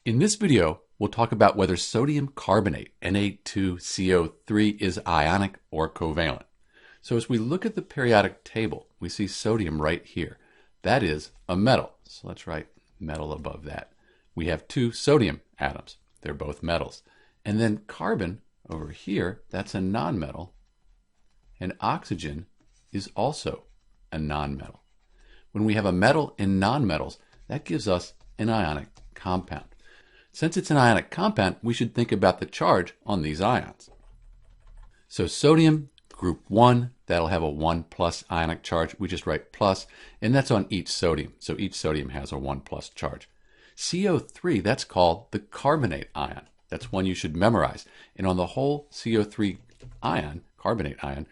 In this video, we'll talk about whether sodium carbonate, Na2CO3, is ionic or covalent. So as we look at the periodic table, we see sodium right here. That is a metal. So let's write metal above that. We have two sodium atoms. They're both metals. And then carbon over here, that's a nonmetal. And oxygen is also a nonmetal. When we have a metal and nonmetals, that gives us an ionic compound. Since it's an ionic compound, we should think about the charge on these ions. So sodium, group 1, that'll have a 1 plus ionic charge. We just write plus, and that's on each sodium. So each sodium has a 1 plus charge. CO3, that's called the carbonate ion. That's one you should memorize. And on the whole CO3 ion, carbonate ion,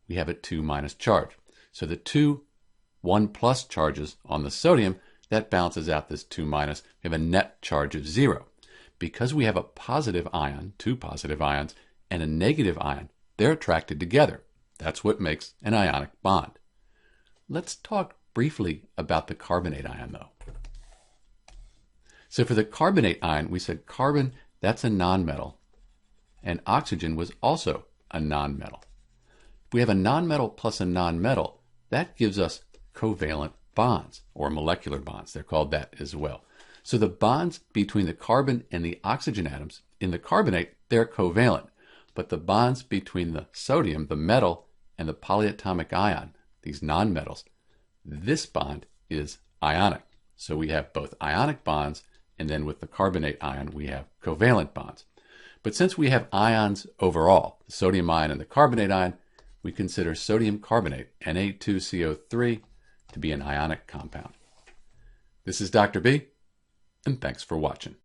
we have a 2 minus charge. So the two 1 plus charges on the sodium, that balances out this 2 minus. We have a net charge of 0. Because we have a positive ion, two positive ions, and a negative ion, they're attracted together. That's what makes an ionic bond. Let's talk briefly about the carbonate ion, though. So for the carbonate ion, we said carbon, that's a nonmetal, and oxygen was also a nonmetal. If we have a nonmetal plus a nonmetal, that gives us covalent bonds, or molecular bonds. They're called that as well. So the bonds between the carbon and the oxygen atoms in the carbonate, they're covalent. But the bonds between the sodium, the metal, and the polyatomic ion, these nonmetals, this bond is ionic. So we have both ionic bonds, and then with the carbonate ion, we have covalent bonds. But since we have ions overall, the sodium ion and the carbonate ion, we consider sodium carbonate, Na2CO3, to be an ionic compound. This is Dr. B, and thanks for watching.